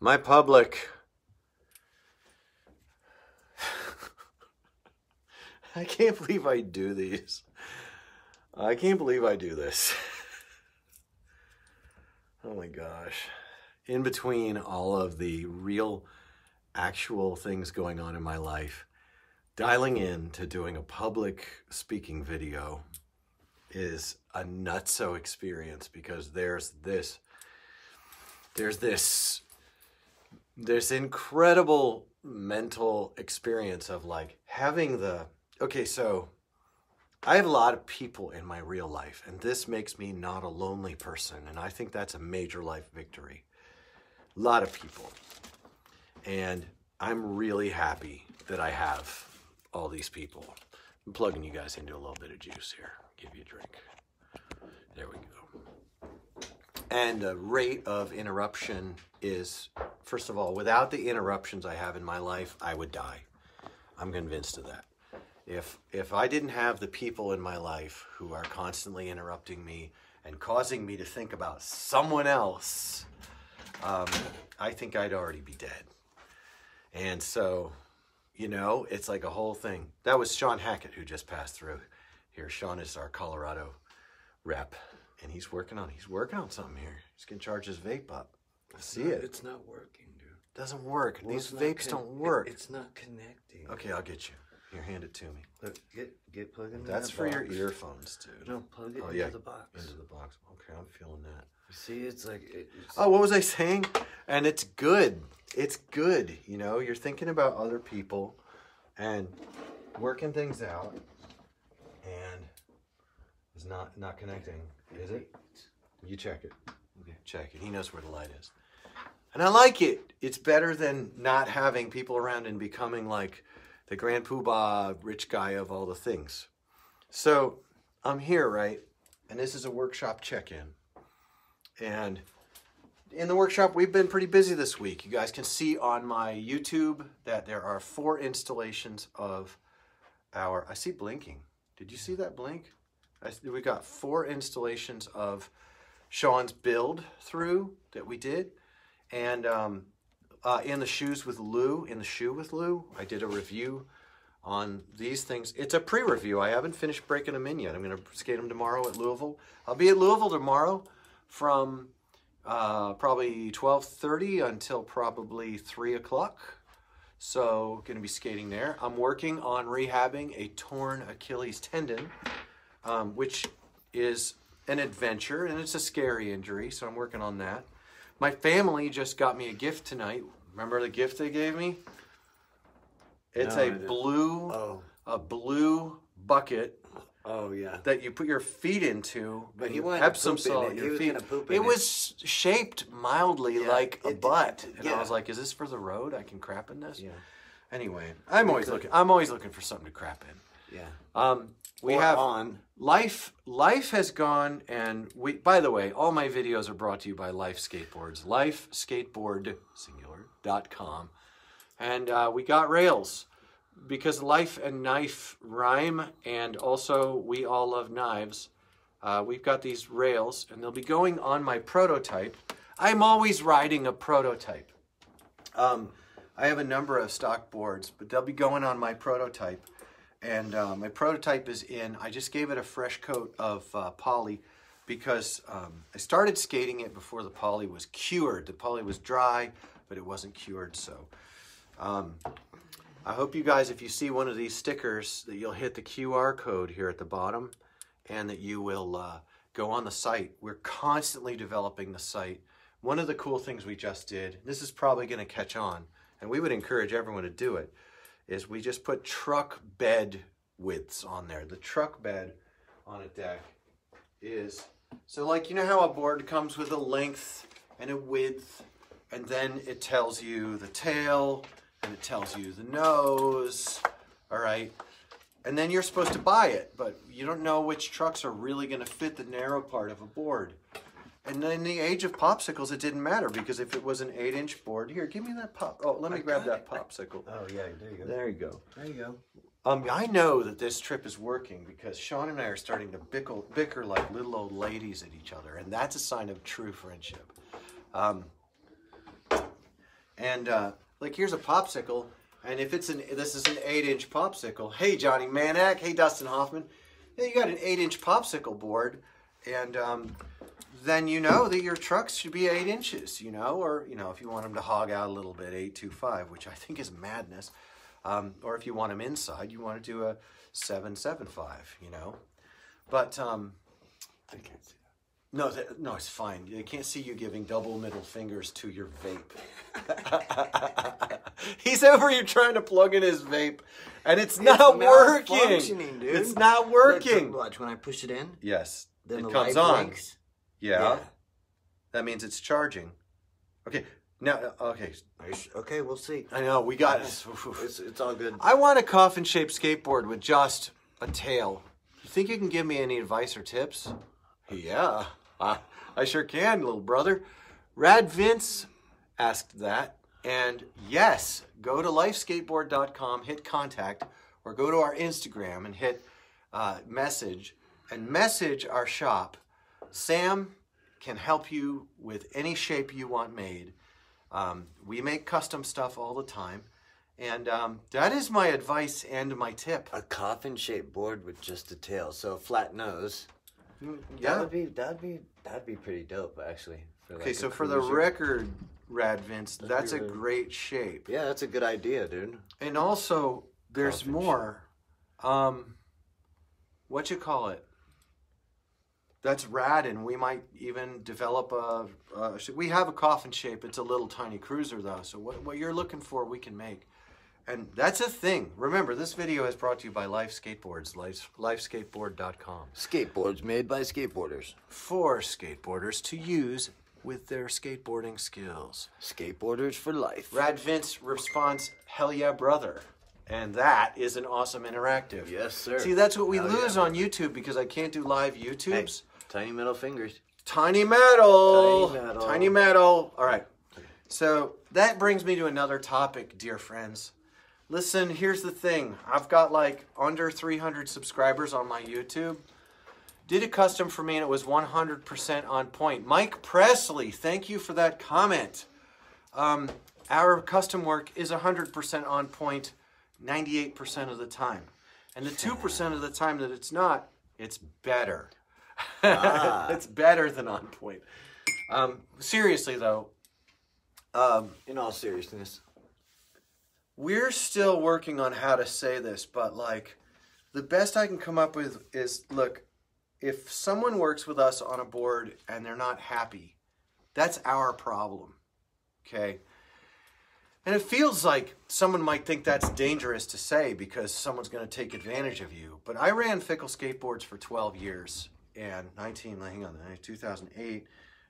My public. I can't believe I do these. I can't believe I do this. Oh my gosh. In between all of the real, actual things going on in my life, dialing in to doing a public speaking video is a nutso experience, because there's this incredible mental experience of like having the, okay, so I have a lot of people in my real life, and this makes me not a lonely person, and I think that's a major life victory. A lot of people. And I'm really happy that I have all these people. I'm plugging you guys into a little bit of juice here. Give you a drink. There we go. And the rate of interruption is, first of all, without the interruptions I have in my life, I would die. I'm convinced of that. If I didn't have the people in my life who are constantly interrupting me and causing me to think about someone else, I think I'd already be dead. And so, you know, it's like a whole thing. That was Sean Hackett who just passed through here. Sean is our Colorado rep, and he's working on something here. He's gonna charge his vape up. I see it. It's not working, dude. Doesn't work. Well, these vapes don't work. It's not connecting. Okay, I'll get you. Here, hand it to me. Look, get plugged into That's that for box. your earphones, dude. No, plug it Oh, into yeah, the box. into the box. Okay, I'm feeling that. You see, it's like... Oh, what was I saying? And it's good. It's good, you know? You're thinking about other people and working things out, and it's not connecting, is it? You check it. Okay, check it. He knows where the light is. And I like it. It's better than not having people around and becoming like the grand poobah rich guy of all the things. So I'm here, right? And this is a workshop check-in. And in the workshop, we've been pretty busy this week. You guys can see on my YouTube that there are 4 installations of our, I see blinking. Did you see that blink? We got 4 installations of Sean's build through that we did. And in the shoe with Lou, I did a review on these things. It's a pre-review. I haven't finished breaking them in yet. I'm going to skate them tomorrow at Louisville. I'll be at Louisville tomorrow from probably 12:30 until probably 3 o'clock. So going to be skating there. I'm working on rehabbing a torn Achilles tendon, which is an adventure, and it's a scary injury, so I'm working on that. My family just got me a gift tonight. Remember the gift they gave me? It's a blue bucket. Oh, yeah. That you put your feet into. But he you wanted Epsom to poop in salt it. your He was feet. gonna poop in It it. was shaped mildly like a butt. And I yeah. was like, is this for the road? I can crap in this? Yeah. Anyway, I'm always looking for something to crap in. Yeah. We Or have on. Life has gone, and by the way, all my videos are brought to you by Life Skateboards, lifeskateboard.com. And we got rails because life and knife rhyme, and also we all love knives. We've got these rails, and they'll be going on my prototype. I'm always riding a prototype. I have a number of stock boards, but they'll be going on my prototype. And my prototype is in. I just gave it a fresh coat of poly because I started skating it before the poly was cured. The poly was dry, but it wasn't cured. So I hope you guys, if you see one of these stickers, that you'll hit the QR code here at the bottom and that you will go on the site. We're constantly developing the site. One of the cool things we just did, this is probably going to catch on, and we would encourage everyone to do it, is we just put truck bed widths on there. The truck bed on a deck is, so like, you know how a board comes with a length and a width, and then it tells you the tail, and it tells you the nose, all right? And then you're supposed to buy it, but you don't know which trucks are really gonna fit the narrow part of a board. And in the age of popsicles, it didn't matter, because if it was an 8-inch board, here, give me that pop. Oh, let me grab that popsicle. Oh, yeah, there you go. There you go. There you go. I know that this trip is working because Sean and I are starting to bicker like little old ladies at each other, and that's a sign of true friendship. And like here's a popsicle, and if this is an 8-inch popsicle. Hey Johnny Manak, hey Dustin Hoffman, yeah, you got an 8-inch popsicle board, and then you know that your trucks should be 8 inches, you know, or you know if you want them to hog out a little bit, 825, which I think is madness. Or if you want them inside, you want to do a 775, you know. But I can't see no, no, it's fine. They can't see you giving double middle fingers to your vape. He's over here trying to plug in his vape, and it's not working. malfunctioning, dude. It's not working. Watch when I push it in. Yes, Then it the comes light on. blinks. Yeah, that means it's charging. Okay, now, okay. Okay, we'll see. I know we got. It's all good. I want a coffin-shaped skateboard with just a tail. You think you can give me any advice or tips? Yeah, I sure can, little brother. Rad Vince asked that. And yes, go to lifeskateboard.com, hit contact, or go to our Instagram and hit message, and message our shop. Sam can help you with any shape you want made. We make custom stuff all the time. And that is my advice and my tip. A coffin-shaped board with just a tail, so a flat nose. Yeah. That'd be pretty dope, actually. Okay, so for the record, Rad Vince, that's a great shape. Yeah, that's a good idea, dude. And also, there's Coffin more. What you call it? That's rad, and we might even develop we have a coffin shape. It's a little tiny cruiser, though. So what you're looking for, we can make. And that's a thing. Remember, this video is brought to you by Life Skateboards, lifeskateboard.com. Skateboards made by skateboarders. For skateboarders to use with their skateboarding skills. Skateboarders for life. Rad Vince responds, hell yeah, brother. And that is an awesome interactive. Yes, sir. See, that's what we Hell lose yeah. on YouTube because I can't do live YouTubes. Hey, tiny middle fingers. Tiny metal. Tiny metal. Tiny metal. All right. So that brings me to another topic, dear friends. Listen, here's the thing. I've got like under 300 subscribers on my YouTube. Did a custom for me and it was 100% on point. Mike Presley, thank you for that comment. Our custom work is 100% on point 98% of the time. And the 2% of the time that it's not, it's better. It's better than on point. Seriously though, In all seriousness. we're still working on how to say this, but like the best I can come up with is, look, if someone works with us on a board and they're not happy, that's our problem, okay? And it feels like someone might think that's dangerous to say because someone's going to take advantage of you. But I ran Fickle Skateboards for 12 years, and 2008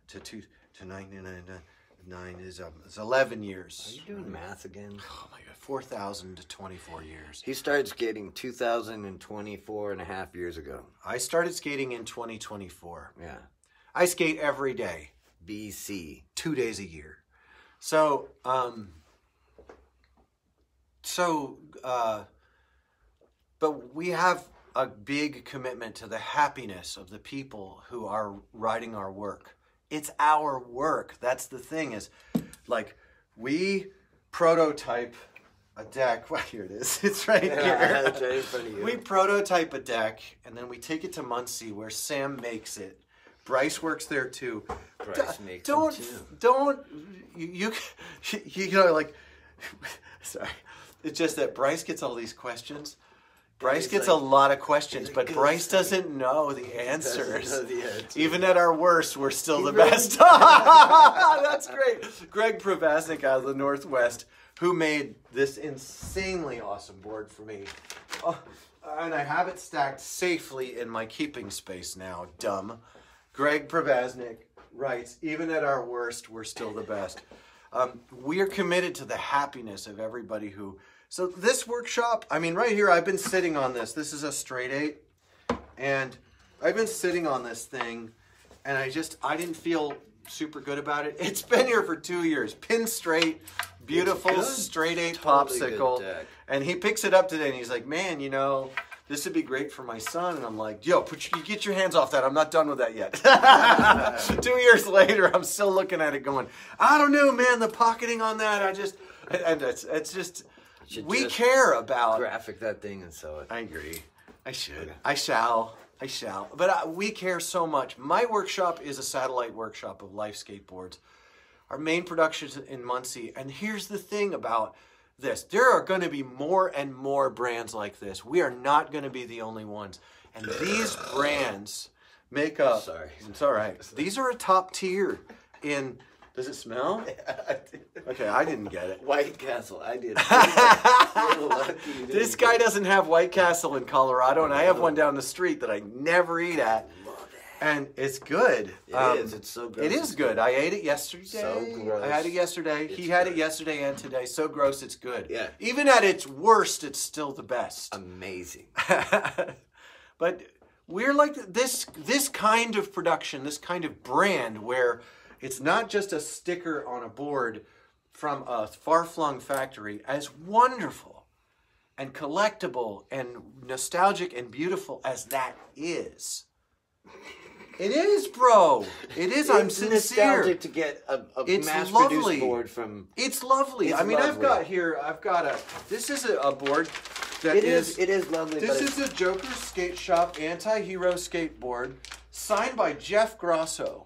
to 1999 is 11 years. Are you doing math again? Oh my God, 4,000 to 24 years. He started skating 2,024 and a half years ago. I started skating in 2024. Yeah. I skate every day, BC. 2 days a year. So, but we have a big commitment to the happiness of the people who are writing our work. It's our work. That's the thing is, like, we prototype a deck. Well, here it is. It's right here. It's right in front of you. We prototype a deck, and then we take it to Muncie, where Sam makes it. Bryce works there too. Bryce makes don't them too. don't you know, like, sorry. It's just that Bryce gets all these questions. Bryce he's gets like- a lot of questions, he's but like, Bryce doesn't know the answers. know the answers. Even at our worst, we're still the really best. That's great. Greg Provasnik out of the Northwest, who made this insanely awesome board for me. Oh, and I have it stacked safely in my keeping space now, dumb. Greg Provasnik writes, even at our worst, we're still the best. We are committed to the happiness of everybody who... So this workshop, I mean, right here, I've been sitting on this. This is a straight 8. And I've been sitting on this thing, and I didn't feel super good about it. It's been here for 2 years. Pin straight, beautiful good. straight 8 Totally good popsicle. deck. And he picks it up today, and he's like, man, you know, this would be great for my son. And I'm like, yo, you get your hands off that. I'm not done with that yet. 2 years later, I'm still looking at it going, I don't know, man, the pocketing on that, it's just, we care about. Graphic that thing and sew it. I agree. I should. Okay. I shall. But we care so much. My workshop is a satellite workshop of Life Skateboards. Our main production is in Muncie. And here's the thing about this. There are going to be more and more brands like this. We are not going to be the only ones. And these brands make up... Sorry. It's all right. These are a top tier in... Does it smell? Okay, I didn't get it. White Castle, I did. You're lucky. This guy doesn't have White Castle in Colorado, and I have one down the street that I never eat at. And it's good. It is. It's so gross. It is good. I ate it yesterday. So gross. I had it yesterday. He had it yesterday and today. So gross, it's good. Yeah. Even at its worst, it's still the best. Amazing. But we're like this kind of production, this kind of brand where it's not just a sticker on a board from a far-flung factory, as wonderful and collectible and nostalgic and beautiful as that is. It is, bro. It is. I'm sincere. It's nostalgic to get a mass-produced board from... It's lovely. I mean, lovely. I've got this is a board that it is lovely. This is a Joker Skate Shop anti-hero skateboard signed by Jeff Grosso.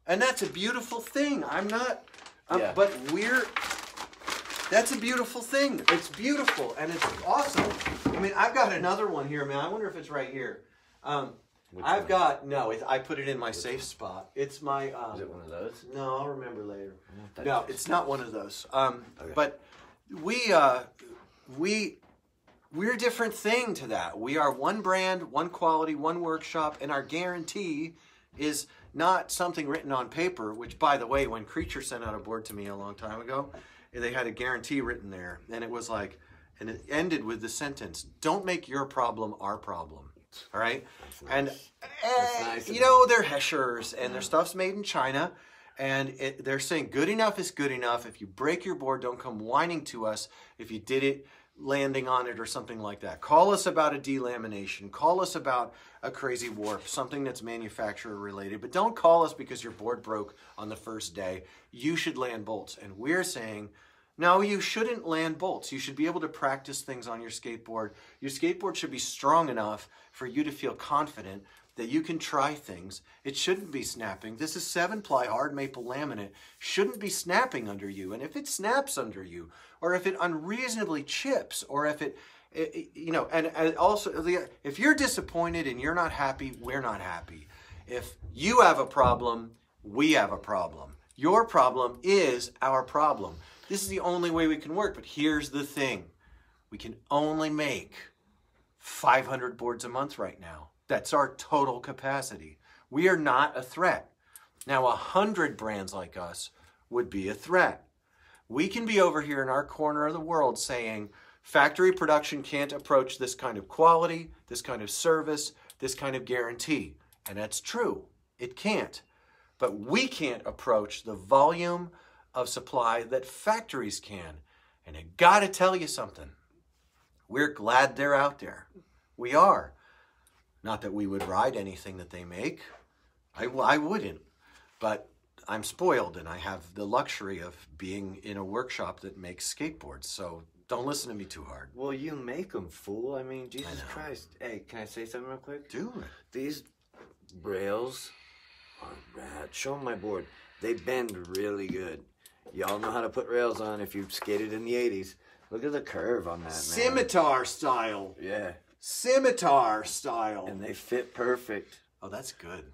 And that's a beautiful thing. But that's a beautiful thing. It's beautiful and it's awesome. I mean, I've got another one here, man. I wonder if it's right here. I put it in my safe spot. It's my... is it one of those? No, I'll remember later. No, it's not one of those. Okay. But we're a different thing to that. We are one brand, one quality, one workshop, and our guarantee is not something written on paper, which, by the way, when Creature sent out a board to me a long time ago, they had a guarantee written there. And it was like, and it ended with the sentence, don't make your problem our problem. All right? Nice. And, nice. You know, they're Heschers, and their stuff's made in China. And they're saying good enough is good enough. If you break your board, don't come whining to us if you did it landing on it or something like that. Call us about a delamination. Call us about a crazy warp, something that's manufacturer related. But don't call us because your board broke on the first day. You should land bolts. And we're saying, no, you shouldn't land bolts. You should be able to practice things on your skateboard. Your skateboard should be strong enough for you to feel confident that you can try things. It shouldn't be snapping. This is 7-ply hard maple laminate. Shouldn't be snapping under you. And if it snaps under you, or if it unreasonably chips, or if it you know, and also, if you're disappointed and you're not happy, we're not happy. If you have a problem, we have a problem. Your problem is our problem. This is the only way we can work. But here's the thing. We can only make 500 boards a month right now. That's our total capacity. We are not a threat. Now, 100 brands like us would be a threat. We can be over here in our corner of the world saying factory production can't approach this kind of quality, this kind of service, this kind of guarantee. And that's true. It can't. But we can't approach the volume of supply that factories can. And I gotta tell you something. We're glad they're out there. We are. Not that we would ride anything that they make. I wouldn't. But I'm spoiled and I have the luxury of being in a workshop that makes skateboards. So don't listen to me too hard. Well, you make them, fool. I mean, Jesus Christ. Hey, can I say something real quick? Do it. These rails are rad. Show them my board. They bend really good. Y'all know how to put rails on if you've skated in the 80s. Look at the curve on that, man. Scimitar style. Yeah. Scimitar style. And they fit perfect. Oh, that's good.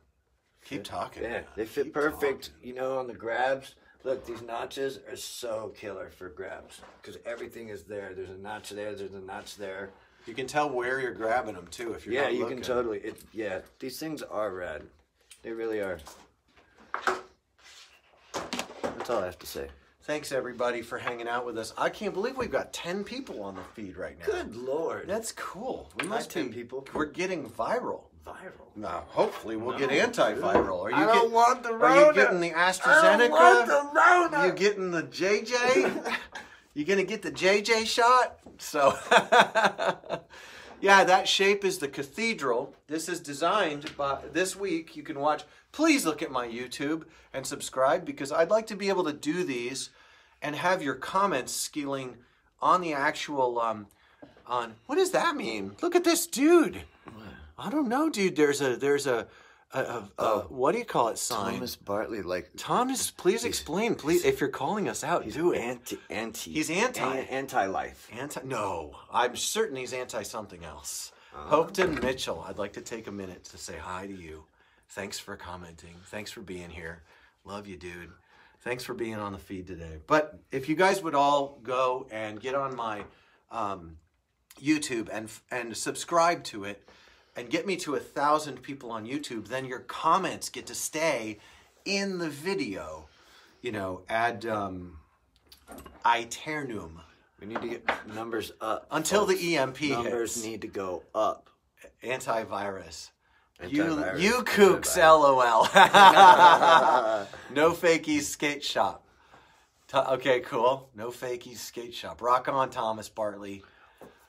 Keep talking. Yeah, they fit perfect. You know, on the grabs. Look, these notches are so killer for grabs because everything is there. There's a notch there. There's a notch there. You can tell where you're grabbing them too if you're not looking. Can totally. Yeah, these things are rad. They really are. That's all I have to say. Thanks everybody for hanging out with us. I can't believe we've got 10 people on the feed right now. Good Lord. That's cool. We must 10 people. We're getting viral. Viral. Now, hopefully we'll get antiviral. I don't want the Rona. Are you getting the AstraZeneca? I don't want the Rona. You getting the JJ? You gonna get the JJ shot? So, Yeah, that shape is the cathedral. This is designed by this week. You can watch. Please look at my YouTube and subscribe because I'd like to be able to do these and have your comments scaling on the actual on what does that mean? Look at this dude. I don't know, dude. There's a what do you call it sign? Thomas Bartley, like Thomas, please explain. Please, if you're calling us out, do it. He's anti-life. No, I'm certain he's anti something else. Hopeton Mitchell, I'd like to take a minute to say hi to you. Thanks for commenting. Thanks for being here. Love you, dude. Thanks for being on the feed today. But if you guys would all go and get on my YouTube and subscribe to it and get me to 1,000 people on YouTube, then your comments get to stay in the video. You know, ad aeternum. We need to get numbers up. Until folks. the EMP numbers hits. Need to go up. Antivirus. Antivirus. You kooks, LOL. No fakies skate shop. Okay, cool. No fakies skate shop. Rock on, Thomas Bartley.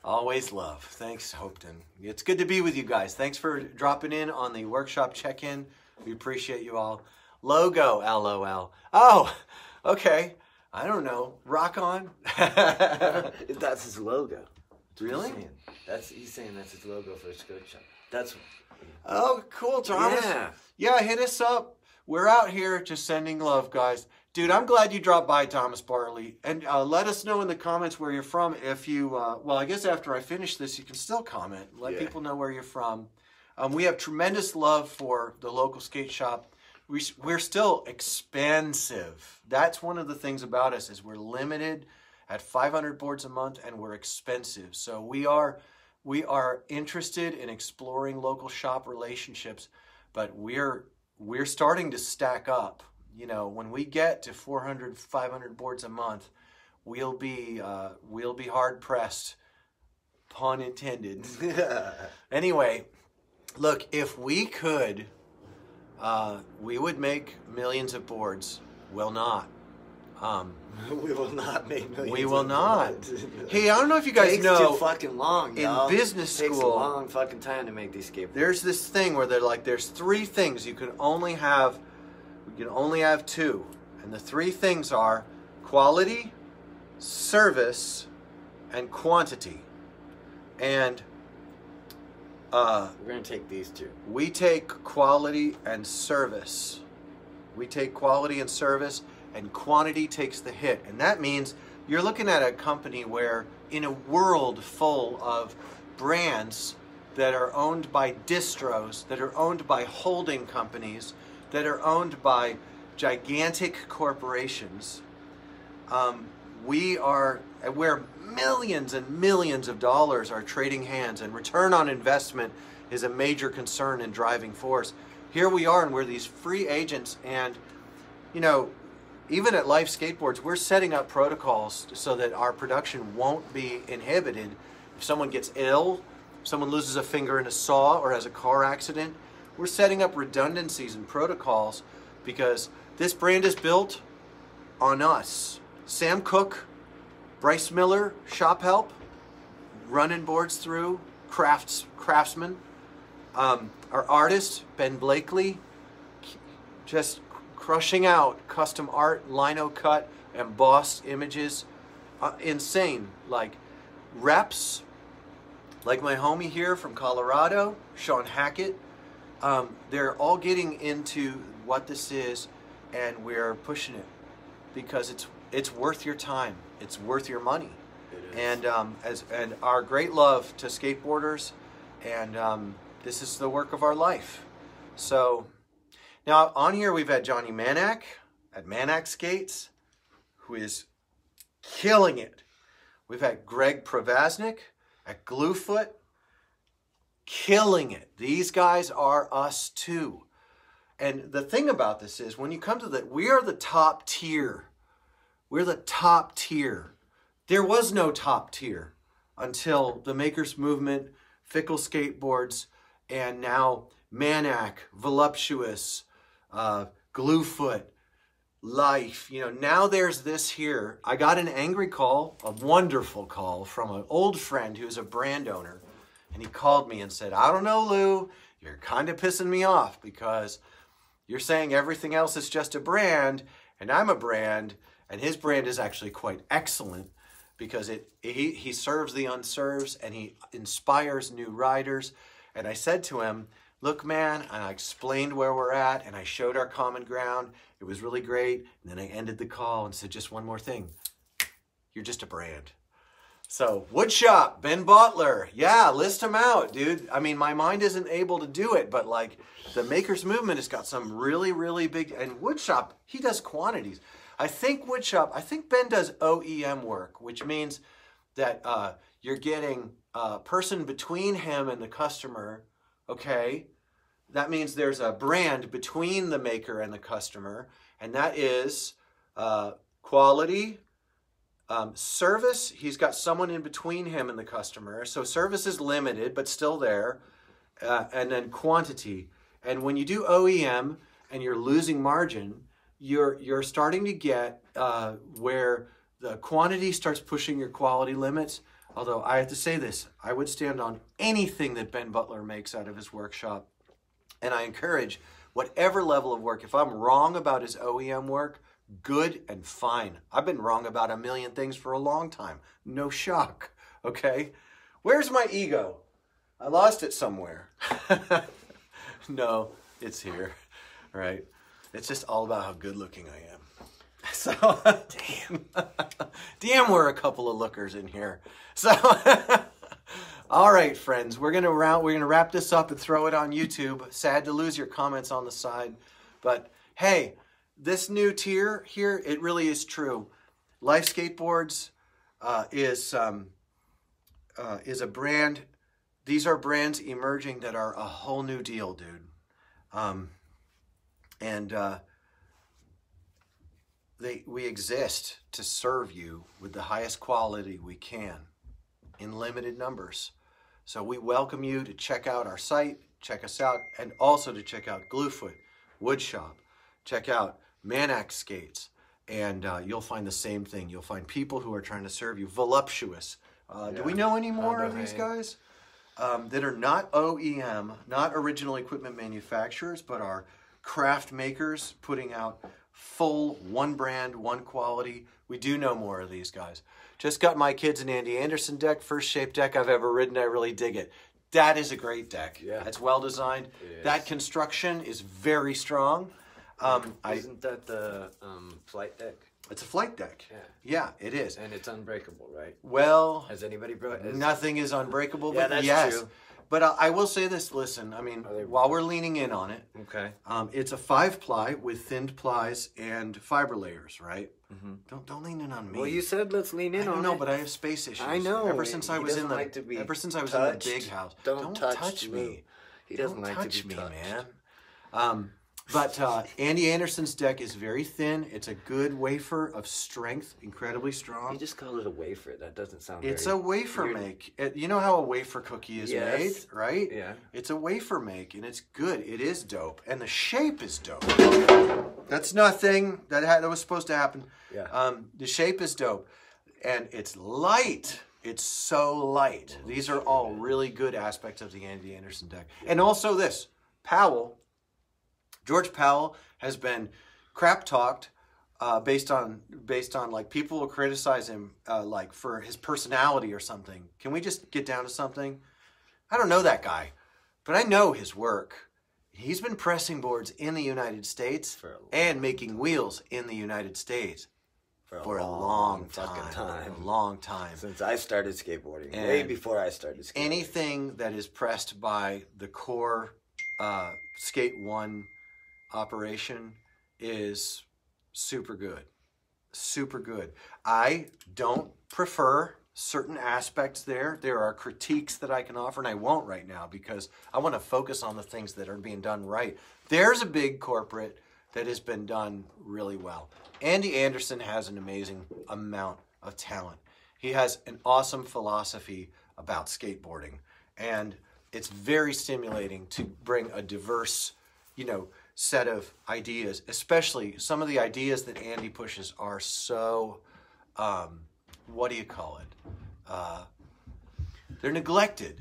Always love. Thanks, Hopeton. It's good to be with you guys. Thanks for dropping in on the workshop check-in. We appreciate you all. Logo, LOL. Oh, okay. I don't know. Rock on. That's his logo. Really? He's saying that's his logo for his skate shop. That's. Oh, cool, Thomas. Yeah, hit us up. We're out here just sending love, guys. Dude, I'm glad you dropped by, Thomas Bartley. And let us know in the comments where you're from. If you, well, I guess after I finish this, you can still comment. Let people know where you're from. We have tremendous love for the local skate shop. We're still expensive. That's one of the things about us is we're limited at 500 boards a month and we're expensive. So we are interested in exploring local shop relationships, but we're starting to stack up. You know, when we get to 400, 500 boards a month, we'll be hard pressed, pun intended. Anyway, look, if we could, we would make millions of boards. Will not. We will not make millions. We will not. Hey, I don't know if you guys Takes know. too fucking long. In business school, takes a long fucking time to make these skateboards. There's this thing where they're like, there's 3 things you can only have. You can only have 2, and the 3 things are quality, service, and quantity. And we're gonna take these 2. We take quality and service. We take quality and service, and quantity takes the hit. And that means you're looking at a company where, in a world full of brands that are owned by distros, that are owned by holding companies, that are owned by gigantic corporations, where millions and millions of dollars are trading hands, and return on investment is a major concern and driving force. Here we are, and we're these free agents, and you know, even at Life Skateboards, we're setting up protocols so that our production won't be inhibited. If someone gets ill, if someone loses a finger in a saw or has a car accident, we're setting up redundancies and protocols because this brand is built on us. Sam Cook, Bryce Miller, Shop Help, running boards through, craftsman. Our artist, Ben Blakely, just crushing out custom art, lino cut, embossed images. Insane. Like reps, like my homie here from Colorado, Sean Hackett. They're all getting into what this is, and we're pushing it because it's worth your time. It's worth your money. It is. And our great love to skateboarders, and this is the work of our life. So now on here we've had Johnny Manak at Manak Skates, who is killing it. We've had Greg Pravasnik at Gluefoot, killing it. These guys are us too. And the thing about this is, when you come to that, we are the top tier. We're the top tier. There was no top tier until the Makers Movement, Fickle Skateboards, and now Manak, Voluptuous, Gluefoot, Life. You know, now there's this here. I got an angry call, a wonderful call from an old friend who's a brand owner. And he called me and said, I don't know, Lou, you're kind of pissing me off because you're saying everything else is just a brand, and I'm a brand, and his brand is actually quite excellent because he serves the unserves and he inspires new riders. And I said to him, look, man, and I explained where we're at, and I showed our common ground. It was really great. And then I ended the call and said, just one more thing. You're just a brand. So, Woodshop, Ben Butler. Yeah, list them out, dude. I mean, my mind isn't able to do it, but like the Makers Movement has got some really, really big, and Woodshop, he does quantities. I think Ben does OEM work, which means that you're getting a person between him and the customer, okay? That means there's a brand between the maker and the customer, and that is quality, service. He's got someone in between him and the customer, so service is limited, but still there, and then quantity. And when you do OEM and you're losing margin, you're starting to get where the quantity starts pushing your quality limits. Although I have to say this, I would stand on anything that Ben Butler makes out of his workshop. And I encourage whatever level of work, if I'm wrong about his OEM work, good and fine. I've been wrong about a million things for a long time. No shock, okay? Where's my ego? I lost it somewhere. No, it's here, right? It's just all about how good looking I am. So, damn, we're a couple of lookers in here. So, all right, friends, we're gonna wrap this up and throw it on YouTube. Sad to lose your comments on the side, but hey, this new tier here, it really is true. Life Skateboards is a brand. These are brands emerging that are a whole new deal, dude. We exist to serve you with the highest quality we can in limited numbers. So we welcome you to check out our site, check us out, and also to check out Gluefoot, Woodshop, check out Manac Skates, and you'll find the same thing. You'll find people who are trying to serve you. Voluptuous. Do we know any more of these guys? That are not OEM, not original equipment manufacturers, but are craft makers putting out full one brand, one quality. We do know more of these guys. Just got my kids an Andy Anderson deck, first shape deck I've ever ridden. I really dig it. That is a great deck. Yeah. It's well designed. That construction is very strong. Isn't that the flight deck? It's a flight deck. Yeah, it is. And it's unbreakable, right? Well, has anybody broken? Nothing is unbreakable, but that's yes. true. But I will say this, listen, I mean, while we're leaning in on it, okay, it's a 5-ply with thinned plies and fiber layers, right? Mm-hmm. Don't lean in on me. Well, you said let's lean in on it. I don't know, but I have space issues. I know. Ever since I was in the big house. Don't touch me. He doesn't like to be touched. Man. But Andy Anderson's deck is very thin. It's a good wafer of strength, incredibly strong. You just call it a wafer. That doesn't sound It's a wafer make. You know how a wafer cookie is made, right? Yeah. It's a wafer make, and it's good. It is dope. And the shape is dope. That's nothing. That was supposed to happen. Yeah. The shape is dope. And it's light. It's so light. These are all really good aspects of the Andy Anderson deck. And also this, George Powell has been crap talked based on like people will criticize him like for his personality or something. Can we just get down to something? I don't know that guy, but I know his work. He's been pressing boards in the United States and making wheels in the United States for a long time. A long time. Since I started skateboarding, way before I started skateboarding. Anything that is pressed by the core Skate 1 operation is super good. Super good. I don't prefer certain aspects there. There are critiques that I can offer, and I won't right now because I want to focus on the things that are being done right. There's a big corporate that has been done really well. Andy Anderson has an amazing amount of talent. He has an awesome philosophy about skateboarding, and it's very stimulating to bring a diverse, set of ideas, especially some of the ideas that Andy pushes are so, what do you call it? They're neglected.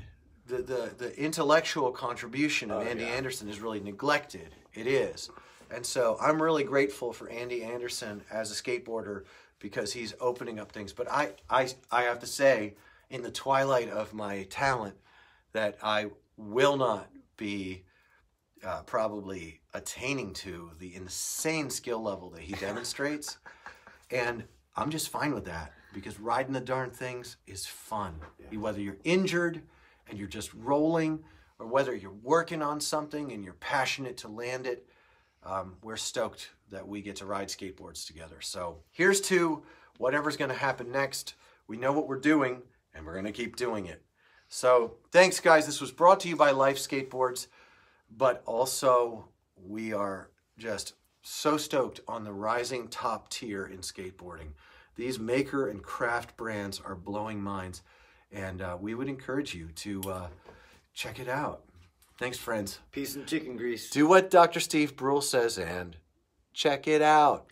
the intellectual contribution of Andy yeah. Anderson is really neglected. It is. And so I'm really grateful for Andy Anderson as a skateboarder because he's opening up things. But I have to say, in the twilight of my talent, that I will not be probably attaining to the insane skill level that he demonstrates. And I'm just fine with that because riding the darn things is fun. Yeah. Whether you're injured and you're just rolling, or whether you're working on something and you're passionate to land it, we're stoked that we get to ride skateboards together. So here's to whatever's going to happen next. We know what we're doing, and we're going to keep doing it. So thanks, guys. This was brought to you by Life Skateboards, but also we are just so stoked on the rising top tier in skateboarding. These maker and craft brands are blowing minds, and we would encourage you to check it out. Thanks, friends. Peace and chicken grease. Do what Dr. Steve Brule says and check it out.